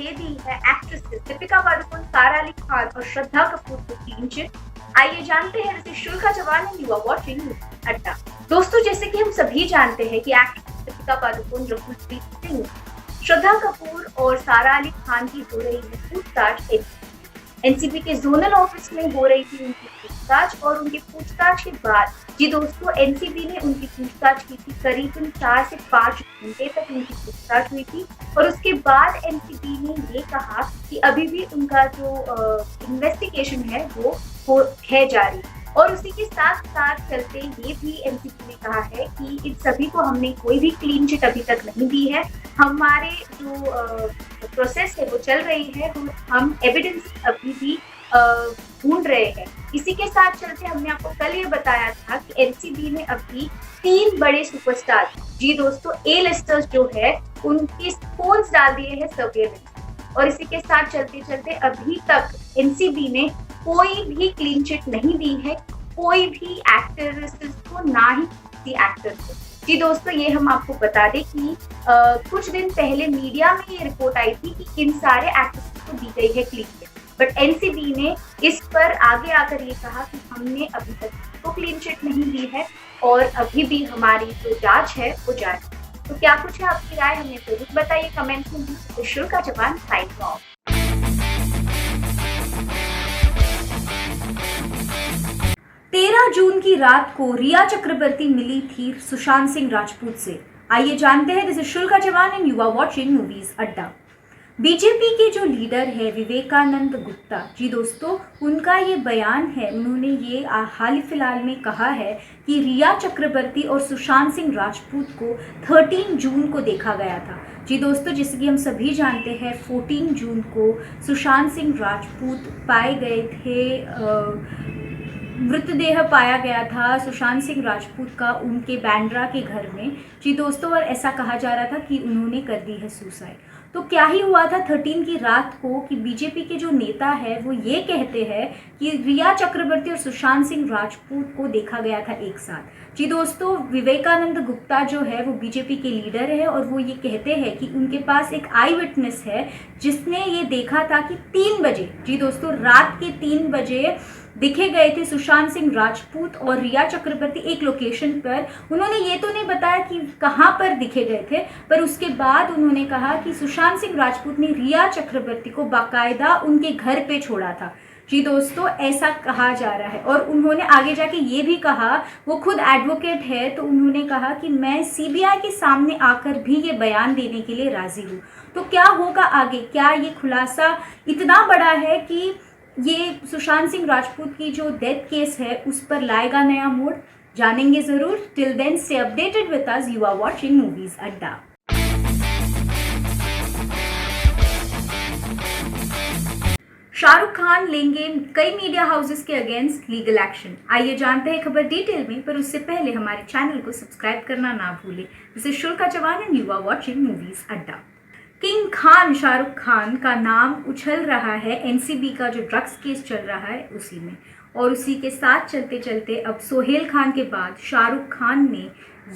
दे दी है एक्ट्रेसेस दीपिका पादुकोण, सारा अली खान और श्रद्धा कपूर को क्लीन चिट। आइए जानते हैं this is शुल्का Jawan and you are watching अड्डा। दोस्तों, जैसे कि हम सभी जानते हैं कि एक्ट्रेस दीपिका पादुकोण, रकुलप्रीत सिंह, श्रद्धा कपूर और सारा अली खान की हो रही है पूछताछ। एनसीबी के जोनल ऑफिस में हो रही थी उनकी पूछताछ और उनकी पूछताछ के बाद जी दोस्तों, एनसीबी ने उनकी पूछताछ की थी। करीबन 4 से 5 घंटे तक उनकी पूछताछ हुई थी और उसके बाद एनसीबी ने ये कहा कि अभी भी उनका जो इन्वेस्टिगेशन है वो है जारी। और उसी के साथ साथ चलते ये भी एनसीबी ने कहा है कि इन सभी को हमने कोई भी क्लीन चिट अभी तक नहीं दी है। हमारे जो प्रोसेस है वो चल रही है, हम एविडेंस अभी भी ढूंढ रहे हैं। इसी के साथ चलते हमने आपको कल ये बताया था कि एनसीबी ने अभी 3 बड़े सुपरस्टार जी दोस्तों ए लिस्टर्स जो है उनके फोन्स डाल दिए हैं सर्वेलेंस। और इसी के साथ चलते चलते अभी तक एनसीबी ने कोई भी क्लीन चिट नहीं दी है, कोई भी एक्ट्रेसेस को, ना ही किसी एक्टर को। जी दोस्तों, ये हम आपको बता दें कि कुछ दिन पहले मीडिया में ये रिपोर्ट आई थी कि इन सारे एक्ट्रेसेस को दी गई है क्लीन चिट, बट एनसीबी ने इस पर आगे आकर ये कहा कि हमने अभी तक को क्लीन चिट नहीं दी है और अभी भी हमारी जो जांच है वो जारी है। तो क्या कुछ है आपकी राय, हमें जरूर बताइए कमेंट में। शुल्का जवान साइनिंग ऑफ। 13 जून की रात को रिया चक्रवर्ती मिली थी सुशांत सिंह राजपूत से। आइए जानते हैं। This is शुल्का Jawan and you are watching movies Adda. BJP के जो लीडर है विवेकानंद गुप्ता जी दोस्तों, उनका ये बयान है, उन्होंने ये हाल फिलहाल में कहा है कि रिया चक्रवर्ती और सुशांत सिंह राजपूत को 13 जून को देखा गया था। जी दोस्तों, जैसे कि हम सभी जानते हैं 14 जून को सुशांत सिंह राजपूत पाए गए थे, मृतदेह पाया गया था सुशांत सिंह राजपूत का उनके बांद्रा के घर में। जी दोस्तों, और ऐसा कहा जा रहा था कि उन्होंने कर दी है सुसाइड। तो क्या ही हुआ था 13 की रात को कि बीजेपी के जो नेता है वो ये कहते हैं कि रिया चक्रवर्ती और सुशांत सिंह राजपूत को देखा गया था एक साथ। जी दोस्तों, विवेकानंद गुप्ता जो है वो बीजेपी के लीडर है और वो ये कहते हैं कि उनके पास एक आई विटनेस है जिसने ये देखा था कि 3 बजे, जी दोस्तों रात के 3 बजे दिखे गए थे सुशांत सिंह राजपूत और रिया चक्रवर्ती एक लोकेशन पर। उन्होंने ये तो नहीं बताया कि कहाँ पर दिखे गए थे, पर उसके बाद उन्होंने कहा कि सुशांत सिंह राजपूत ने रिया चक्रवर्ती को बाकायदा उनके घर पे छोड़ा था। जी दोस्तों, ऐसा कहा जा रहा है। और उन्होंने आगे जाके ये भी कहा, वो खुद एडवोकेट है, तो उन्होंने कहा कि मैं सीबीआई के सामने आकर भी ये बयान देने के लिए राजी हूँ। तो क्या होगा आगे? क्या ये खुलासा इतना बड़ा है कि ये सुशांत सिंह राजपूत की जो डेथ केस है उस पर लाएगा नया मोड़? जानेंगे जरूर। Till then stay updated with us, you are watching movies Adda. Shahrukh Khan लेंगे कई मीडिया हाउसेस के अगेंस्ट लीगल एक्शन। आइए जानते हैं खबर डिटेल में, पर उससे पहले हमारे चैनल को सब्सक्राइब करना ना भूलें। This is शुल्का Jawan and you are watching movies Adda. King Khan Shahrukh Khan का नाम उछल रहा है एनसीबी का जो ड्रग्स केस चल रहा है उसी में, और उसी के साथ चलते चलते अब सोहेल खान के बाद शाहरुख खान ने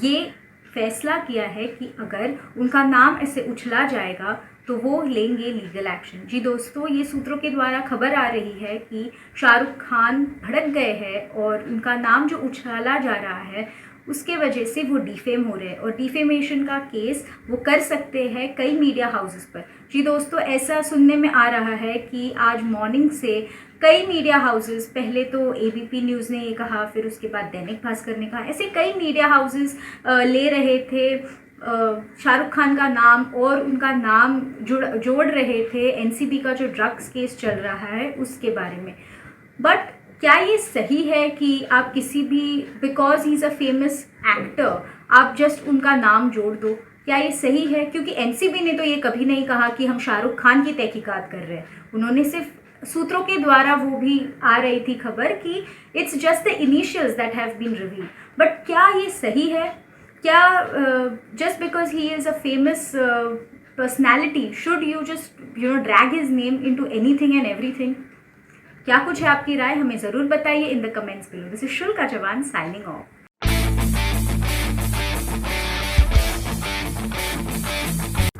ये फैसला किया है कि अगर उनका नाम ऐसे उछला जाएगा तो वो लेंगे लीगल एक्शन। जी दोस्तों, ये सूत्रों के द्वारा खबर आ रही है कि शाहरुख खान भड़क गए हैं और उनका नाम जो उछाला जा रहा है उसके वजह से वो डिफेम हो रहे हैं और डिफेमेशन का केस वो कर सकते हैं कई मीडिया हाउसेस पर। जी दोस्तों, ऐसा सुनने में आ रहा है कि आज मॉर्निंग से कई मीडिया हाउसेस, पहले तो एबीपी न्यूज़ ने ये कहा, फिर उसके बाद दैनिक भास्कर ने कहा, ऐसे कई मीडिया हाउसेस ले रहे थे शाहरुख खान का नाम और उनका नाम जोड़ रहे थे एनसीबी का जो ड्रग्स केस चल रहा है उसके बारे में। बट क्या ये सही है कि आप किसी भी, because he is a famous actor, आप जस्ट उनका नाम जोड़ दो? क्या ये सही है? क्योंकि एनसीबी ने तो ये कभी नहीं कहा कि हम शाहरुख खान की तहकीकात कर रहे हैं। उन्होंने सिर्फ सूत्रों के द्वारा वो भी आ रही थी खबर कि it's just the initials that have been revealed. But क्या ये सही है? क्या just because he is a famous personality should you just drag his name into anything and everything? क्या कुछ है आपकी राय, हमें जरूर बताइए in the comments below. This is शुल्का जवान साइनिंग ऑफ।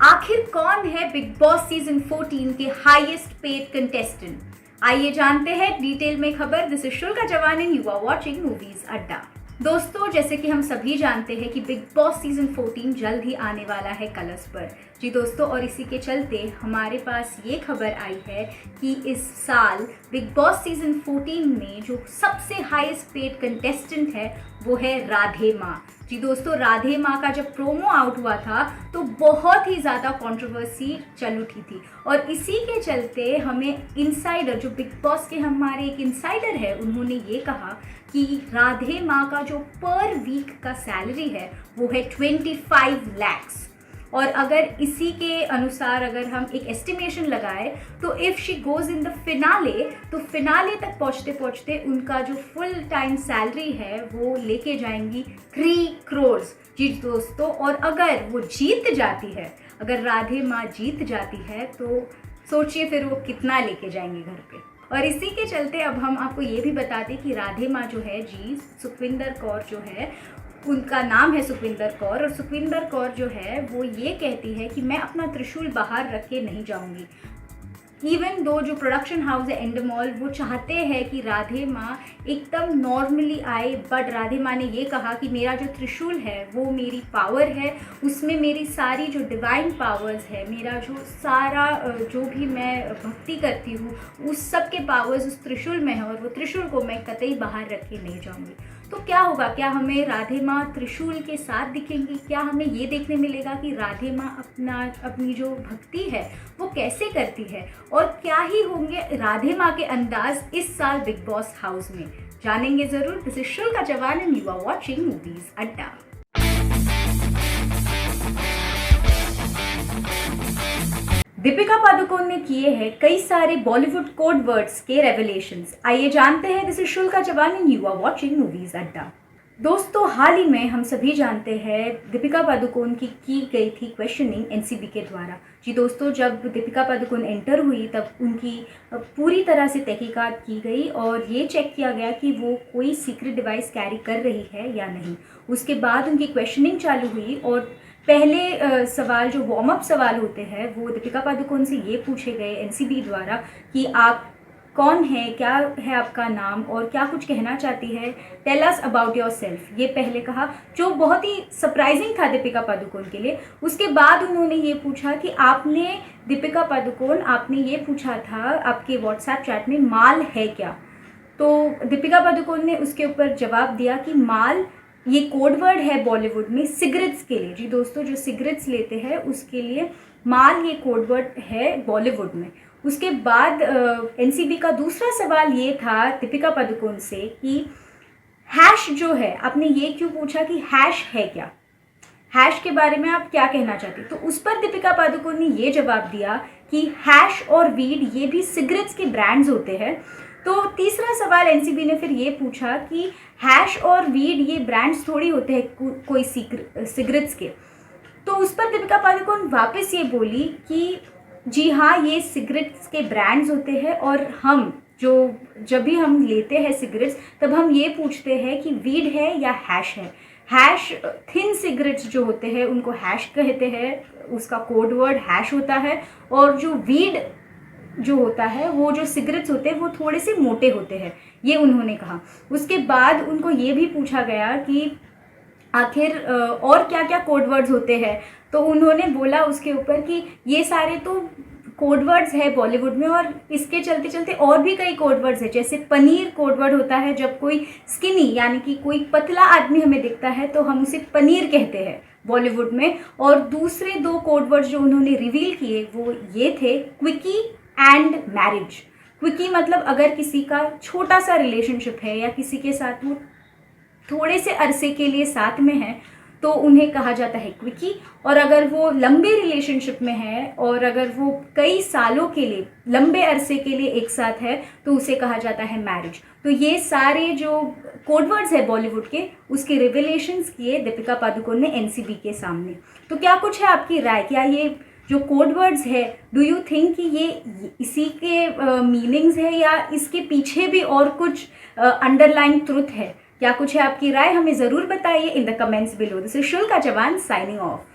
आखिर कौन है बिग बॉस सीजन 14 के हाईएस्ट पेड कंटेस्टेंट? आइए जानते हैं डिटेल में खबर। This is शुल्का Jawan and you are watching movies Adda. दोस्तों, जैसे कि हम सभी जानते हैं कि बिग बॉस सीजन 14 जल्द ही आने वाला है कलर्स पर। जी दोस्तों, और इसी के चलते हमारे पास ये खबर आई है कि इस साल बिग बॉस सीजन 14 में जो सबसे हाईएस्ट पेड कंटेस्टेंट है वो है राधे माँ। जी दोस्तों, राधे माँ का जब प्रोमो आउट हुआ था तो बहुत ही ज़्यादा कंट्रोवर्सी चल उठी थी, और इसी के चलते हमें इनसाइडर, जो बिग बॉस के हमारे एक इनसाइडर है, उन्होंने ये कहा कि राधे माँ का जो पर वीक का सैलरी है वो है 25 lakhs। और अगर इसी के अनुसार अगर हम एक एस्टिमेशन लगाए तो if she goes in the finale, तो फिनाले तक पहुँचते पहुँचते उनका जो फुल टाइम सैलरी है वो लेके जाएंगी 3 crores। जी दोस्तों, और अगर वो जीत जाती है, अगर राधे माँ जीत जाती है तो सोचिए फिर वो कितना लेके जाएंगे घर पे। और इसी के चलते अब हम आपको ये भी बता दें कि राधे माँ जो है, जी सुखविंदर कौर जो है, उनका नाम है सुखविंदर कौर, और सुखविंदर कौर जो है वो ये कहती है कि मैं अपना त्रिशूल बाहर रख के नहीं जाऊंगी। इवन दो जो प्रोडक्शन हाउस है एंडमॉल, वो चाहते हैं कि राधे माँ एकदम नॉर्मली आए, बट राधे माँ ने ये कहा कि मेरा जो त्रिशूल है वो मेरी पावर है, उसमें मेरी सारी जो डिवाइन पावर्स है, मेरा जो सारा जो भी मैं भक्ति करती हूँ उस सब के पावर्स उस त्रिशूल में है, और वो त्रिशूल को मैं कतई बाहर रख के नहीं जाऊँगी। तो क्या होगा? क्या हमें राधे माँ त्रिशूल के साथ दिखेंगी? क्या हमें ये देखने मिलेगा कि राधे माँ अपनी जो भक्ति है वो कैसे करती है, और क्या ही होंगे राधे माँ के अंदाज इस साल बिग बॉस हाउस में? जानेंगे जरूर। This is शुल्का Jawan and you are watching movies Adda. Deepika Padukone ने किए हैं कई सारे बॉलीवुड कोड वर्ड्स के रेवलेशंस। आइए जानते हैं। This is शुल्का Jawan and you are watching movies Adda. दोस्तों, हाल ही में हम सभी जानते हैं दीपिका पादुकोण की गई थी क्वेश्चनिंग एनसीबी के द्वारा। जी दोस्तों, जब दीपिका पादुकोण एंटर हुई तब उनकी पूरी तरह से तहकीकात की गई और ये चेक किया गया कि वो कोई सीक्रेट डिवाइस कैरी कर रही है या नहीं। उसके बाद उनकी क्वेश्चनिंग चालू हुई और पहले सवाल, जो वार्म अप सवाल होते हैं, वो दीपिका पादुकोण से ये पूछे गए एनसीबी द्वारा कि आप कौन है, क्या है आपका नाम और क्या कुछ कहना चाहती है, tell us about yourself. ये पहले कहा, जो बहुत ही सरप्राइजिंग था दीपिका पादुकोण के लिए। उसके बाद उन्होंने ये पूछा कि दीपिका पादुकोण आपने ये पूछा था आपके व्हाट्सएप चैट में, माल है क्या? तो दीपिका पादुकोण ने उसके ऊपर जवाब दिया कि माल ये कोड वर्ड है बॉलीवुड में सिगरेट्स के लिए। जी दोस्तों, जो सिगरेट्स लेते हैं उसके लिए माल ये कोड वर्ड है बॉलीवुड में। उसके बाद एनसीबी का दूसरा सवाल ये था दीपिका पादुकोण से कि हैश जो है, आपने ये क्यों पूछा कि हैश है क्या, हैश के बारे में आप क्या कहना चाहते? तो उस पर दीपिका पादुकोण ने ये जवाब दिया कि हैश और वीड ये भी सिगरेट्स के ब्रांड्स होते हैं। तो तीसरा सवाल एनसीबी ने फिर ये पूछा कि हैश और वीड ये ब्रांड्स थोड़ी होते हैं कोई सिगरेट्स के। तो उस पर दीपिका पादुकोण वापस ये बोली कि जी हाँ, ये सिगरेट्स के ब्रांड्स होते हैं, और हम जब भी हम लेते हैं सिगरेट्स तब हम ये पूछते हैं कि वीड है या हैश है। हैश थिन सिगरेट्स जो होते हैं उनको हैश कहते हैं, उसका कोड वर्ड हैश होता है, और जो वीड जो होता है, वो जो सिगरेट्स होते हैं वो थोड़े से मोटे होते हैं, ये उन्होंने कहा। उसके बाद उनको ये भी पूछा गया कि आखिर और क्या क्या कोड वर्ड्स होते हैं, तो उन्होंने बोला उसके ऊपर कि ये सारे तो कोड वर्ड्स है बॉलीवुड में, और इसके चलते चलते और भी कई कोड वर्ड्स है। जैसे पनीर कोड वर्ड होता है, जब कोई स्किनी यानी कि कोई पतला आदमी हमें दिखता है तो हम उसे पनीर कहते हैं बॉलीवुड में। और दूसरे 2 कोड वर्ड्स जो उन्होंने रिवील किए वो ये थे, क्विकी एंड मैरिज। क्विकी मतलब अगर किसी का छोटा सा रिलेशनशिप है या किसी के साथ वो थोड़े से अरसे के लिए साथ में है तो उन्हें कहा जाता है क्विकी, और अगर वो लंबे रिलेशनशिप में है और अगर वो कई सालों के लिए, लंबे अरसे के लिए एक साथ है तो उसे कहा जाता है मैरिज। तो ये सारे जो कोडवर्ड्स है बॉलीवुड के, उसके रिविलेशंस किए दीपिका पादुकोण ने एनसीबी के सामने। तो क्या कुछ है आपकी राय? क्या ये जो कोड वर्ड्स है, डू यू थिंक कि ये इसी के मीनिंग्स है या इसके पीछे भी और कुछ अंडरलाइन ट्रुथ है? क्या कुछ है आपकी राय? हमें ज़रूर बताइए in the comments below. This is शुल्का जवान साइनिंग ऑफ।